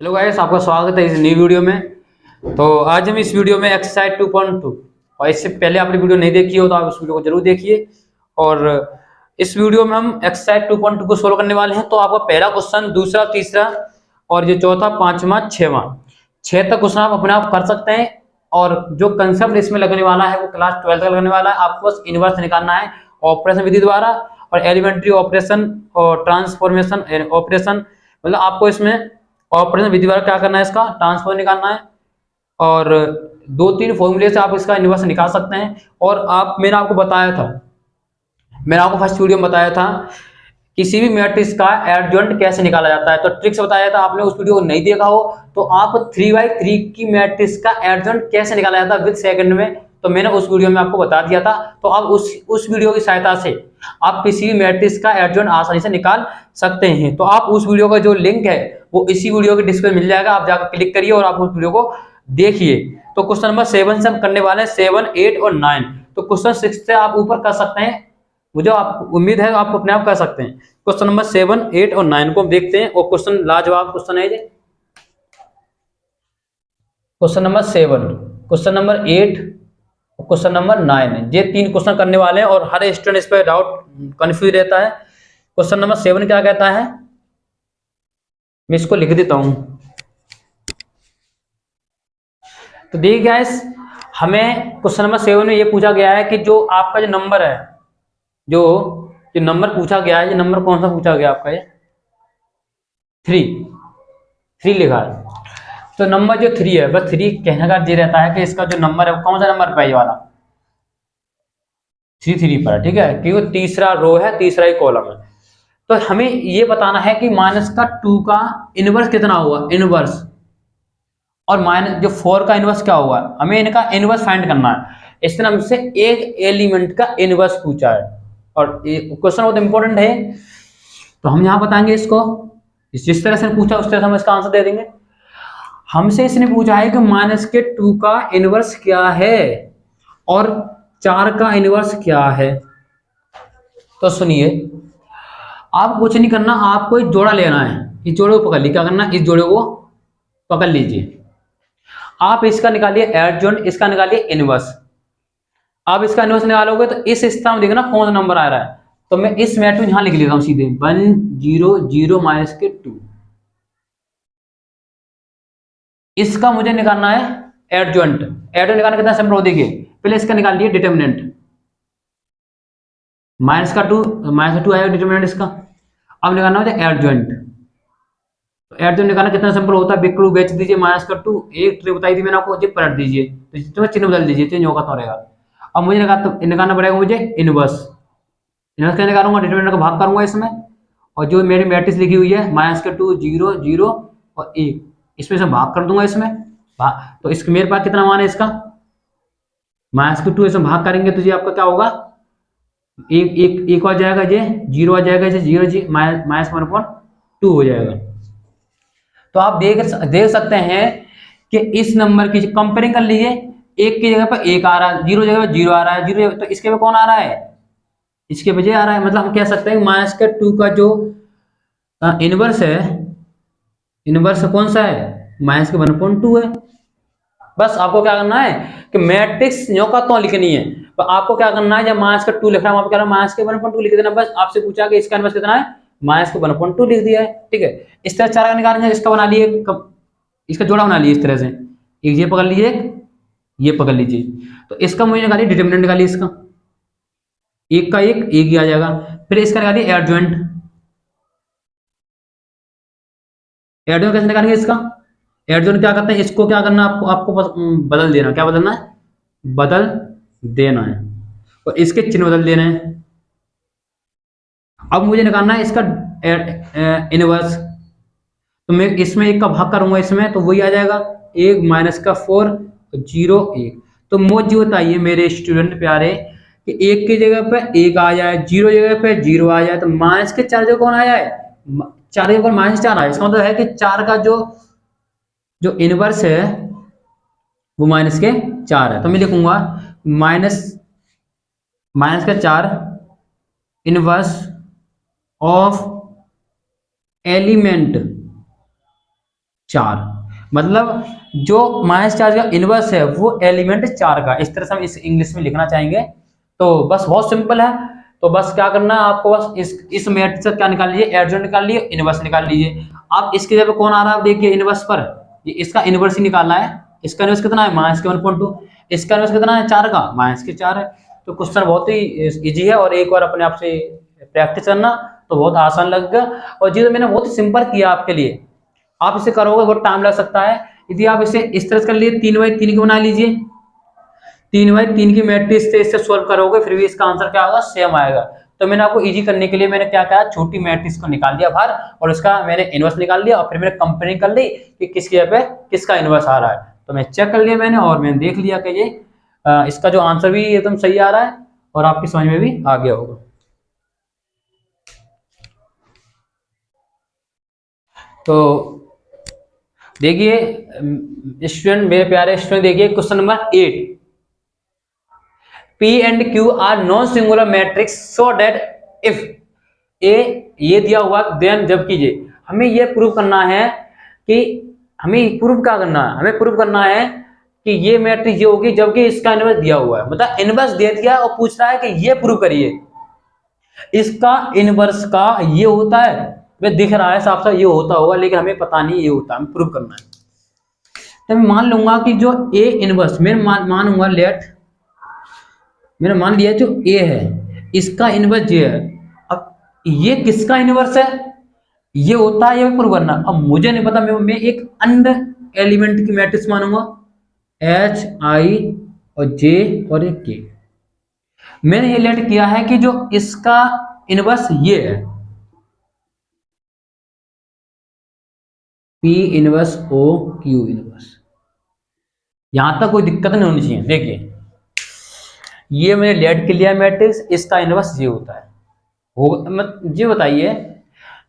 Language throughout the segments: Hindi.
हेलो गाइस, आपका स्वागत है इस न्यू वीडियो में। तो आज हम इस वीडियो में एक्सरसाइज 2.2 और इससे पहले आपने वीडियो नहीं देखी हो तो आप उस वीडियो को जरूर देखिए। और इस वीडियो में हम एक्सरसाइज 2.2 को सोल्व करने वाले हैं। तो आपका पहला क्वेश्चन, दूसरा, तीसरा और ये चौथा, पांचवा, छठवां, 6 तक क्वेश्चन आप अपने आप कर सकते हैं। और जो कंसेप्ट इसमें लगने वाला है वो क्लास 12 तक लगने वाला है। आपको बस इनवर्स निकालना है ऑपरेशन विधि द्वारा, और एलिमेंट्री ऑपरेशन और ट्रांसफॉर्मेशन ऑपरेशन, मतलब आपको इसमें ऑपरेशन विधि द्वारा क्या करना है, इसका ट्रांसफर निकालना है। और 2-3 फॉर्मूले से आप इसका इनवर्स निकाल सकते हैं। और मैंने आपको फर्स्ट वीडियो में बताया था किसी भी मैट्रिक्स का एडजॉइंट कैसे निकाला जाता है। तो ट्रिक्स बताया था, आपने उस वीडियो को नहीं देखा हो तो आप 3x3 की मैट्रिक्स का एडजॉइंट कैसे निकाला जाता है विद सेकंड में, तो मैंने उस वीडियो में आपको बता दिया था। तो आप उस वीडियो की सहायता से आप किसी भी मैट्रिक्स का एडजॉइंट आसानी से निकाल सकते हैं। तो आप उस वीडियो का जो लिंक है वो इसी वीडियो के डिस्क्रिप्शन मिल जाएगा, आप जाकर क्लिक करिए और आप उस वीडियो को देखिए। तो क्वेश्चन नंबर 7 से हम करने वाले हैं 7, 8 और 9। तो क्वेश्चन 6 से आप ऊपर कर सकते हैं, मुझे आप उम्मीद है आप अपने आप कर सकते हैं। क्वेश्चन नंबर 7, 8 और 9 को हम देखते हैं। और क्वेश्चन लाजवाब क्वेश्चन है ये। क्वेश्चन नंबर 7, क्वेश्चन नंबर 8 और क्वेश्चन नंबर 9, ये 3 क्वेश्चन करने वाले हैं और हर स्टूडेंट इस पर डाउट कंफ्यूज रहता है। क्वेश्चन नंबर 7 क्या कहता है, मैं इसको लिख देता हूं। तो देखिए गाइस, हमें क्वेश्चन नंबर 7 में ये पूछा गया है कि जो आपका जो नंबर है, जो जो नंबर पूछा गया है, ये नंबर कौन सा पूछा गया आपका, ये 3 लिखा है। तो नंबर जो 3 है, बस 3 कहने का ये रहता है कि इसका जो नंबर है कौन सा नंबर पे है, ये वाला 3 पर है, ठीक है, क्योंकि तीसरा रो है, तीसरा ही कॉलम है। तो हमें ये बताना है कि माइनस का 2 का इनवर्स कितना हुआ, इनवर्स, और माइनस जो 4 का इनवर्स क्या हुआ, हमें इनका इनवर्स फाइंड करना है। इसने हमसे एक एलिमेंट का इनवर्स पूछा है और क्वेश्चन बहुत इंपॉर्टेंट है। तो हम यहां बताएंगे इसको, जिस तरह से पूछा उस तरह से हम इसका आंसर दे देंगे। हमसे इसने पूछा है कि माइनस के 2 का इनवर्स क्या है और 4 का इनवर्स क्या है। तो सुनिए, आप कुछ नहीं करना, आपको एक जोड़ा लेना है। इस जोड़े को पकड़ लीजिए, क्या करना, इस जोड़े को पकड़ लीजिए। आप इसका निकालिए एडजॉइंट, इसका निकालिए इनवर्स। आप इसका इनवर्स निकालोगे तो इस स्थान में देखना कौन सा नंबर आ रहा है। तो मैं इस मैट्रिक्स यहां लिख लेता हूं सीधे 1 0 0 माइनस के 2। इसका मुझे निकालना है एडजॉइंट। एडजॉइंट निकालना कितना सिंपल हो, देखिए पहले इसका निकाल लिए डिटर्मिनेंट, माइनस का 2 आएगा डिटर्मिनेंट इसका। अब निकालना होता है एडजॉइंट। तो एडजॉइंट निकालना कितना सिंपल होता है, बिग टू बेच दीजिए, माइनस का 2 एक ट्रिक बताई थी मैंने आपको, जी पलट दीजिए तो इसमें चिन्ह बदल दीजिए, चेंज होगा तो रहेगा। अब मुझे निकालना पड़ेगा मुझे इनवर्स। इनवर्स कैसे निकालूंगा, डिटर्मिनेंट का भाग करूंगा इसमें, और जो मेरी मैट्रिक्स लिखी हुई है माइनस का 2 0 0 और 1, इसमें से भाग कर दूंगा इसमें। तो इसके मेरे पास कितना मान है इसका, माइनस का 2 इसमें भाग करेंगे तो ये आपका क्या होगा, एक एक एक आ जाएगा, ये 0 आ जाएगा, इसे 0 जी -1/2 हो जाएगा। तो आप देख सकते हैं कि इस नंबर की कंपेयरिंग कर लीजिए, एक की जगह पर 1 आ रहा है, 0 जगह पर 0 आ रहा है, 0 तो इसके पे कौन आ रहा है, इसके बजाय आ रहा है। मतलब हम कह सकते हैं माइनस का 2 का जो इनवर्स है, इनवर्स कौन सा है, -1/2 है। बस आपको क्या करना है कि मैट्रिक्स न्यो का तो लिखनी है। तो आपको क्या करना है, जब -का 2 लिख रहा हूं, आप क्या -1/2 लिख देना। बस आपसे पूछा कि इसका इनवर्स कितना है, -1/2 लिख दिया है, ठीक है। इस तरह 4 का निकालेंगे, इसका बना लिए, इसका जोड़ा बना लिए इस तरह से, एक ये पकड़ लीजिए, ये पकड़ लीजिए। तो इसका मुझे निकालिए डिटर्मिनेंट, निकालिए इसका, एक का एक ही आ जाएगा। फिर इसका निकालिए एडजॉइंट। एडजॉइंट कैसे निकालेंगे इसका, एडजॉइंट क्या करते हैं, इसको क्या करना है, आपको आपको बस बदल देना, क्या बदलना है, बदल देना है, और इसके चिन्ह बदल देना है। अब मुझे निकालना है इसका इनवर्स। तो मैं इसमें एक का भाग करूंगा इसमें, तो वही आ जाएगा, 1 -का 4 0 1। तो मुझे बताइए मेरे स्टूडेंट प्यारे कि एक की जगह पे 1 आ जाए, 0 जगह पे 0 आ जाए, तो माइनस के 4 जगह कौन आ जाए, 4 जगह पर -4 आए। इसका मतलब है कि 4 का जो जो इनवर्स है वो -4 है। तो मैं लिखूंगा माइनस -4 इनवर्स ऑफ एलिमेंट 4, मतलब जो माइनस चार्ज का इनवर्स है वो एलिमेंट 4 का, इस तरह से हम इस इंग्लिश में लिखना चाहेंगे। तो बस बहुत सिंपल है। तो बस क्या करना है आपको, बस इस मैट्रिक्स का क्या निकाल लीजिए, एडजॉइंट निकाल लीजिए, इनवर्स निकाल लीजिए। आप इसके जगह कौन आ रहा है, आप देखिए इनवर्स पर, ये इसका इनवर्स ही निकालना है। इसका इनवर्स कितना है, माइनस के 1.2। इसका इनवर्स कितना है, 4 का, माइनस के 4 है। तो क्वेश्चन बहुत ही इजी है, और एक बार अपने आप से प्रैक्टिस करना तो बहुत आसान लगेगा। और जी तो मैंने बहुत ही सिंपल किया आपके लिए, आप इसे करोगे बहुत टाइम लग सकता है। यदि आप इसे इस तरह से कर लिए, 3/3 की बना लीजिए, 3/3 की मैट्रिक्स से इससे सोल्व करोगे फिर भी इसका आंसर क्या होगा, सेम आएगा। तो मैंने आपको इजी करने के लिए मैंने क्या कहा, छोटी मैट्रिक्स को निकाल दिया बाहर, और उसका मैंने इनवर्स निकाल लिया, और फिर मैंने कंपेयरिंग कर ली कि किसकी जगह पे किसका इनवर्स आ रहा है। तो मैं चेक कर लिया मैंने, और मैंने देख लिया कि ये इसका जो आंसर भी एकदम सही आ रहा है, और आपकी समझ में भी आ गया होगा। तो देखिए स्टूडेंट, मेरे प्यारे स्टूडेंट, देखिए question number 8, P and Q are non-singular matrix so that if A ये दिया हुआ देन जब कीजिए, हमें ये प्रूव करना है कि हमें प्रूव क्या करना है, हमें प्रूव करना है कि ये मैट्रिक्स ये होगी जबकि इसका इनवर्स दिया हुआ है। मतलब इनवर्स दे दिया और पूछ रहा है कि ये प्रूव करिए, इसका इनवर्स का ये होता है, वे दिख रहा है साफ साफ ये होता होगा, लेकिन हमें पता नहीं ये होता है, हमें प्रूव करना है। तो मैं मान लूंगा कि जो ए इनवर्स मैं मानूंगा, मैंने मान लिया जो ए है इसका इनवर्स ये है। अब ये किसका इनवर्स है, ये होता है, ये प्रूव करना। अब मुझे नहीं पता, मैं एक अन्य एलिमेंट की मैट्रिक्स मानूंगा, एच आई और जे और एक के। मैंने ये लेट किया है कि जो इसका इनवर्स ये है, P inverse of Q inverse, यहां तक कोई दिक्कत नहीं होनी चाहिए। देखिए ये मैंने लेट के लिया मैट्रिक्स, इसका इनवर्स ये होता है, हो जी बताइए,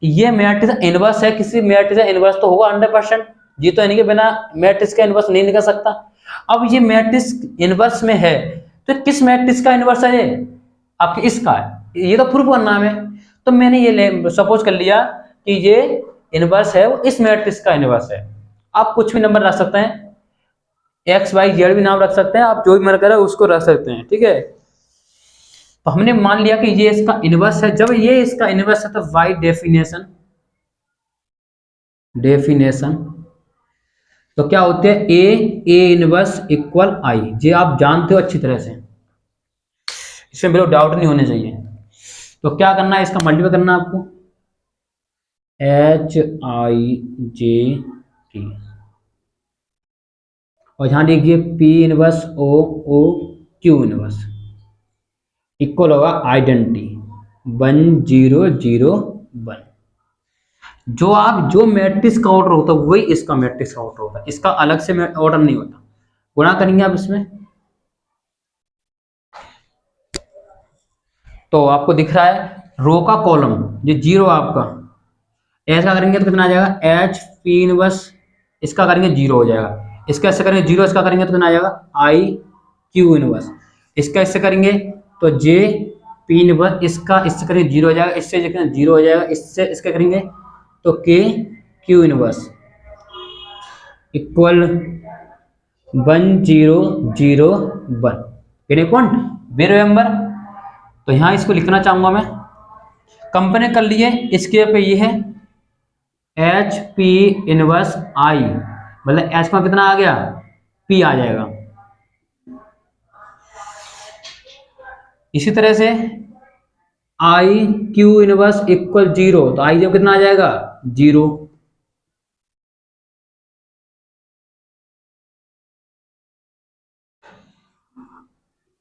ये मैट्रिक्स इनवर्स है, किसी मैट्रिक्स का इनवर्स तो होगा 100%, जी तो इनके बिना मैट्रिक्स का इनवर्स नहीं निकल सकता। अब ये मैट्रिक्स इनवर्स में है, तो किस मैट्रिक्स का इनवर्स है, ये आपके इसका है, ये तो प्रूफ करना है हमें। तो मैंने ये सपोज कर लिया कि ये इनवर्स है, वो इस मैट्रिक्स का इनवर्स है। आप कुछ भी नंबर रख सकते हैं, एक्स वाई जेड भी नाम रख सकते हैं, आप जो भी मन करे उसको रख सकते हैं, ठीक है। तो हमने मान लिया कि ये इसका इनवर्स है, जब ये इसका इनवर्स है तो बाय डेफिनेशन तो क्या होते हैं, ए इनवर्स इक्वल आई, ये आप जानते हो अच्छी तरह से, इसमें बिल्कुल डाउट नहीं होने चाहिए। तो क्या करना है, इसका मल्टीप्लाई करना है आपको, एच आई जे टी, और यहां देखिए पी इनवर्स ओ ओ क्यू इनवर्स इक्वल होगा आइडेंटिटी 1 0 0 1। जो मैट्रिक्स का ऑर्डर होता है वही इसका मैट्रिक्स का ऑर्डर होता है, इसका अलग से ऑर्डर नहीं होता। गुणा करेंगे आप इसमें, तो आपको दिख रहा है रो का कॉलम जो जीरो आपका, एच का करेंगे तो कितना आ जाएगा, एच पी इनवर्स, इसका करेंगे जीरो हो जाएगा, इसका इससे करेंगे जीरो, इसका करेंगे तो कितना आ जाएगा, आई क्यू इनवर्स, इसका इससे करेंगे तो जे पी इनवर्स, इसका इससे करेंगे जीरो हो जाएगा, इससे जीरो हो जाएगा, इससे इसका करेंगे तो के Q inverse equal 1 0 0 1। Any point be remember. तो यहां इसको लिखना चाहूंगा मैं, कंपेयर कर लिए, इसके पे ये है एच पी इनवर्स आई, मतलब एच का कितना आ गया, पी आ जाएगा। इसी तरह से I Q inverse equal zero, तो आई जब कितना आ जाएगा, zero.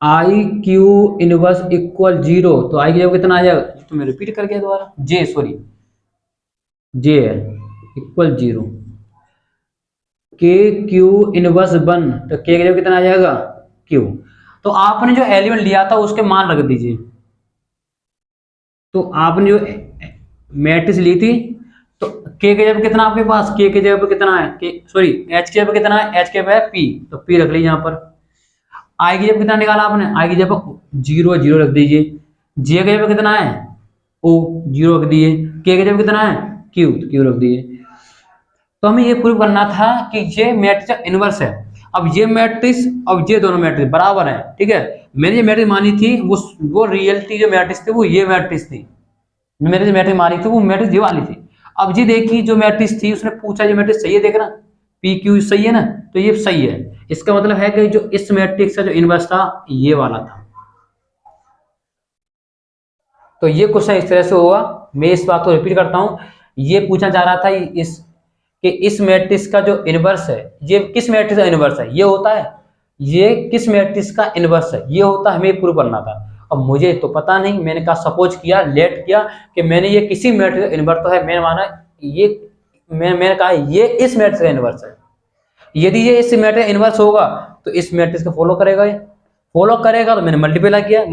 I Q inverse equal zero, तो आई की जगह कितना आ जाएगा, तो मैं रिपीट कर गया दोबारा, जे सॉरी जे है इक्वल जीरो। के क्यू इनवर्स 1, तो के की जगह कितना आ जाएगा, क्यू। तो आपने जो एलिमेंट लिया था उसके मान रख दीजिए। तो आपने जो मैट्रिक्स ली थी, तो के की जगह कितना आपके पास, के की जगह पे कितना है, के सॉरी एच की जगह पे कितना है, एच के पे है पी, तो पी रख लीजिए यहाँ पर। आई की जगह कितना निकाला आपने, आई की जगह 0 रख दीजिए, जे की जगह कितना है, ओ 0 रख दीजिए, के की जगह कितना है, क्यू, तो क्यू रख दीजिए। तो हमें ये प्रूव करना था कि ये मैट्रिक्स इनवर्स है। अब ये मैट्रिक्स, अब ये दोनों मैट्रिक्स बराबर है, ठीक है। मैंने ये मैट्रिक्स मानी थी, वो रियलिटी जो मैट्रिक्स थी वो ये मैट्रिक्स थी। मैंने जो मैट्रिक्स मानी थी वो मैट्रिक्स ये वाली थी। अब जी देखी जो मैट्रिक्स थी, उसने पूछा ये मैट्रिक्स सही है, देखना पी क्यू सही है ना, तो ये सही है। इसका मतलब है कि जो इस मैट्रिक्स का जो इनवर्स था ये वाला था। तो ये क्वेश्चन इस तरह से होगा। मैं इस बात को रिपीट करता हूं, ये पूछना चाह रहा था इस कि इस मैट्रिक्स का जो इनवर्स है, ये किस मैट्रिक्स का इनवर्स है, ये होता है, ये किस मैट्रिक्स का इनवर्स है, ये होता है, हमें प्रूव करना था। अब मुझे तो पता नहीं, मैंने कहा सपोज किया, लेट किया कि मैंने ये किसी मैट्रिक्स का इनवर्स तो है, मैंने माना ये, मैंने कहा ये इस मैट्रिक्स का इनवर्स है। यदि ये इस मैट्रिक्स इनवर्स होगा तो इस मैट्रिक्स को फॉलो करेगा, ये फॉलो करेगा तो मैंने मल्टीप्लाई किया तो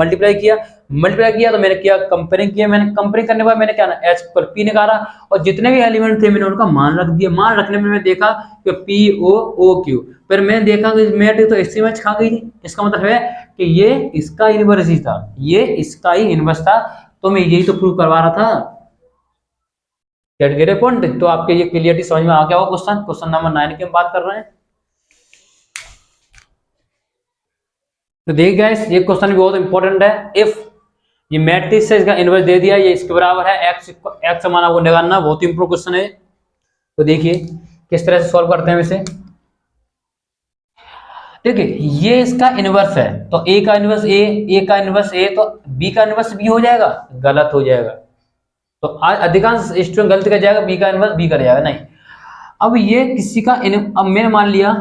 मैंने किया कंपेयरिंग किया, मैंने कंपेयरिंग करने के बाद मैंने क्या ना एच पर पी निकाला, और जितने भी एलिमेंट थे मैंने उनका मान रख दिया। मान रखने में मैंने देखा कि पी ओ ओ क्यू, फिर मैंने देखा कि मैट्रिक्स तो इसी मैच खा गई थी, इसका मतलब है कि ये इसका इनवर्स ही था, ये इसका ही इनवर्स था। तो मैं यही तो प्रूव करवा रहा था। Get get point. तो आपके ये क्लियरिटी समझ में आ गया हो। क्वेश्चन नंबर 9 की हम बात कर रहे हैं। तो देखिए गाइस, ये क्वेश्चन भी बहुत इंपॉर्टेंट है। इफ ये मैट्रिक्स से इसका इनवर्स दे दिया, ये इसके बराबर है, एक्स मान आपको निकालना, बहुत ही इंपॉर्टेंट क्वेश्चन है। तो देखिए किस तरह से सॉल्व करते हैं इसे। देखिए ये इसका इनवर्स है, तो ए का इनवर्स ए का इनवर्स ए, तो बी का इनवर्स बी हो जाएगा, गलत हो जाएगा। तो आज अधिकांश स्टूडेंट गलत कर जाएगा, बी का इनवर्स बी कर जाएगा, नहीं। अब ये किसी का अब मैंने मान लिया,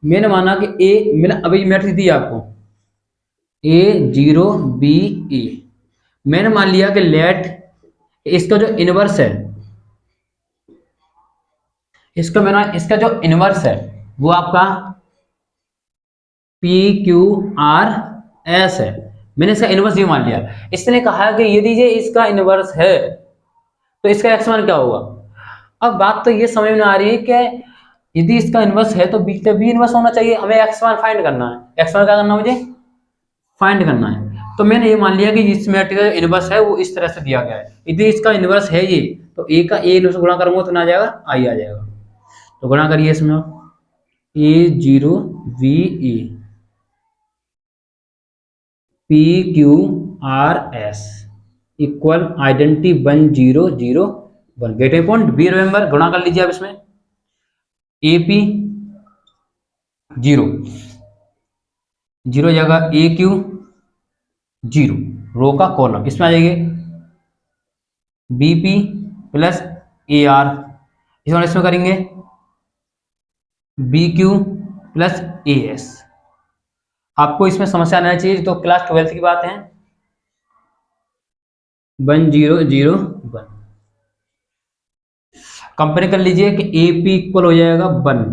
मैंने माना कि ए, मैंने अभी मैट्रिक्स दी आपको A0 BE, मैंने मान लिया कि लेट इसका जो इनवर्स है, इसका जो इनवर्स है वो आपका PQRS है। मैंने इसका इनवर्स भी मान लिया। इसने कहा कि यदि ये इसका इनवर्स है तो इसका एक्स मान क्या होगा। अब बात तो ये समझ में आ रही है कि यदि इसका इनवर्स है तो बी इनवर्स होना चाहिए। हमें एक्स मान फाइंड करना है। एक्स मान क्या करना है, मुझे फाइंड करना है। तो मैंने ये मान लिया कि जिस मैट्रिक्स का इनवर्स है वो इस तरह से दिया गया है। यदि इसका इनवर्स है ये, तो ए का ए इनवर्स गुणा करूंगा तो ना आ जाएगा, आई आ जाएगा। तो गुणा करिए इसमें, A0 VE PQRS equal identity 1 0 0 1। Gate A point, be remember, गुणा कर लीजिए आप इसमें। AP 0 0 जगह AQ 0, रो का कॉलम, इसमें आ जाएंगे BP प्लस AR, इसमें करेंगे BQ प्लस AS। आपको इसमें समस्या आना चाहिए, तो क्लास 12 की बात है। 1 0 0 1 कंपेयर कर लीजिए कि AP इक्वल हो जाएगा 1,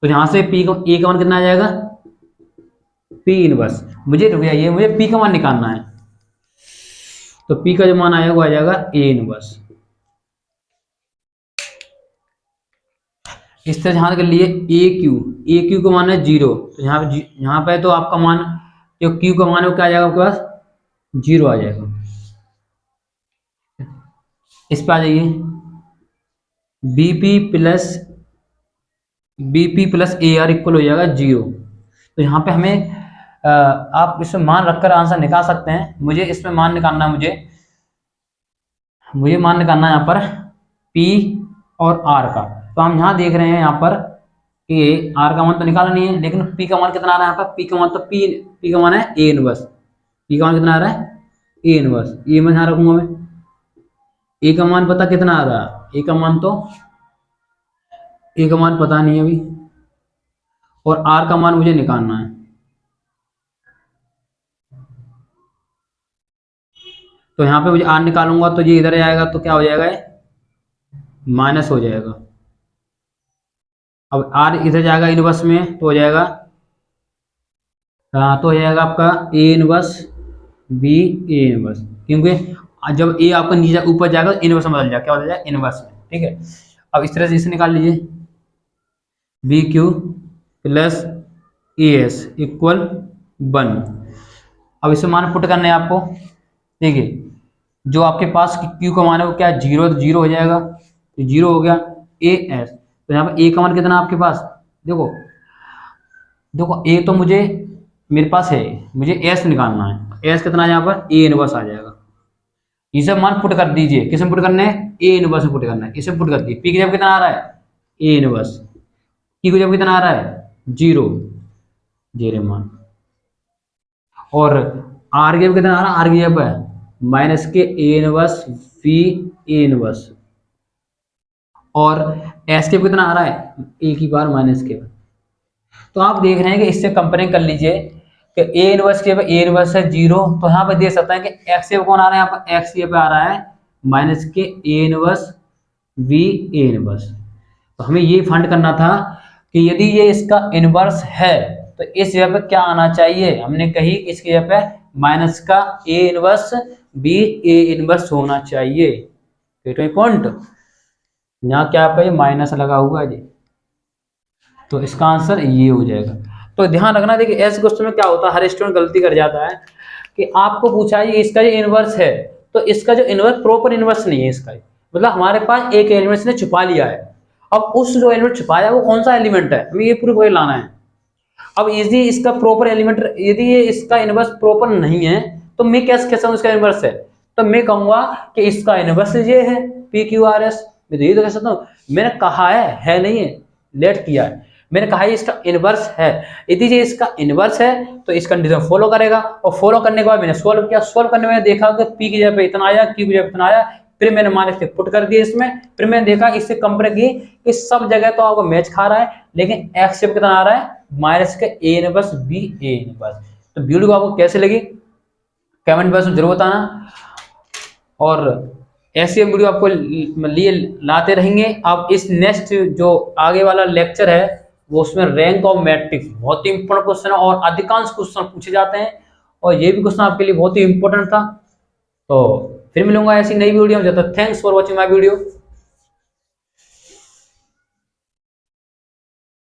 तो यहां से P का A का मान कितना आ जाएगा, P इनवर्स। मुझे रुक जाइए, मुझे P का मान निकालना है। तो P का जो मान आएगा वो आ जाएगा A इनवर्स। इस तरह यहां कर लिए AQ का मान है 0, तो यहाँ पे तो आपका मान जो Q का मान है वो क्या आ जाएगा आपके पास, 0 आ जाएगा। इस पे आ जाइए, BP प्लस AR इक्वल हो जाएगा 0। तो यहाँ पे हमें आप इसमें मान रखकर आंसर निकाल सकते हैं। मुझे इसमें मान निकालना है, मुझे मान निकालना है यहाँ पर P और R का। तो हम यहाँ देख रहे हैं यहाँ पर कि R का मान तो निकाला नहीं है, लेकिन P का मान कितना आ रहा है यहाँ पर, P का मान तो P का मान है A इनवर्स। P का मान कितना आ रहा है, A इनवर्स। ये मैं ध्यान रखूंगा मैं। A का मान पता कितना आ रहा है, A का मान पता नहीं है अभी, और R का मान मुझे निकालना है। तो यहाँ पे मुझे R निकालूंगा तो ये इधर आएगा, तो क्या हो जाएगा, माइनस हो जाएगा। अब R इधर जाएगा इनवर्स में, तो हो जाएगा, हाँ, तो हो जाएगा आपका A inverse B A inverse, क्योंकि जब A आपका नीचे ऊपर जाएगा तो इनवर्स में बदल जाएगा, क्या बदल जाएगा, इनवर्स में। ठीक है, अब इस तरह से इसे निकाल लीजिए, BQ प्लस AS इक्वल 1। अब इसे मान पुट करने हैं आपको। देखिए जो आपके पास Q का मान है वो क्या है, 0, तो 0 हो जाएगा, तो 0 हो गया। AS तो यहाँ पे ए का मान कितना आपके पास, देखो देखो ए तो मुझे मेरे पास है, मुझे एस निकालना है, एस कितना है यहाँ पर ए इनवर्स आ जाएगा। ये सब मान पुट कर दीजिए, किस में पुट करना है, ए इनवर्स में पुट करना है, इसे पुट कर दिए। पी की जब कितना आ रहा है ए इनवर्स, की को जब कितना आ रहा है जीरो, जीरो मान, और आर की जब कितना आ रहा है, आर की जब है माइनस के A inverse V A inverse, और एस के कितना आ रहा है ए की बार माइनस के। तो आप देख रहे हैं कि इससे कंपेयरिंग कर लीजिए कि ए इनवर्स के ए इनवर्स है जीरो, तो यहाँ पे देख सकते हैं कि एक्स ये कौन आ रहा है, यहाँ पर एक्स ये पे आ रहा है माइनस के A inverse V A inverse. तो हमें ये फाइंड करना था कि यदि ये इसका इनवर्स है तो इस जगह पे क्या आना चाहिए, हमने कही इसकी जगह पे माइनस का A inverse B A inverse होना चाहिए। पॉइंट यहाँ क्या पे माइनस लगा हुआ है जी, तो इसका आंसर ये हो जाएगा। तो ध्यान रखना, देखिए ऐसे क्वेश्चन में क्या होता है, हर स्टूडेंट गलती कर जाता है कि आपको पूछा है इसका जो इनवर्स है, तो इसका जो इनवर्स प्रॉपर इनवर्स नहीं है इसका, मतलब हमारे पास एक एलिमेंट ने छुपा लिया है। अब उस जो एलिमेंट छुपाया वो कौन सा एलिमेंट है, हमें ये प्रूफ लाना है। अब यदि इसका प्रॉपर एलिमेंट, यदि ये इसका इनवर्स प्रॉपर नहीं है तो मैं कैसे कह सकता हूँ इसका इनवर्स है, तो मैं कहूंगा कि इसका इनवर्स ये है पी क्यू आर एस। मैं तो ये तो कह सकता हूँ, मैंने कहा है नहीं है, लेट किया है, मैंने कहा है इसका इनवर्स है। यदि ये इसका इनवर्स है तो इस कंडीशन फॉलो करेगा, और फॉलो करने के बाद मैंने सोल्व किया, सोल्व करने में देखा कि पी की जगह पे इतना आया, क्यू की जगह पे इतना आया, फिर मैंने माइनस के पुट कर दिया इसमें, फिर मैंने देखा इससे कंपेयर की कि सब जगह तो आपको मैच खा रहा है, लेकिन एक्स से कितना आ रहा है माइनस के A inverse B A inverse. तो वीडियो आपको कैसे लगी कमेंट बॉक्स में जरूर बताना, और ऐसे वीडियो आपको लिए लाते रहेंगे। आप इस नेक्स्ट जो आगे वाला लेक्चर है वो उसमें रैंक ऑफ मैट्रिक्स बहुत ही इंपॉर्टेंट क्वेश्चन है, और अधिकांश क्वेश्चन पूछे जाते हैं, और ये भी क्वेश्चन आपके लिए बहुत ही इंपॉर्टेंट था। तो फिर मिलूंगा ऐसी नई वीडियो में, जब तक thanks for watching my video.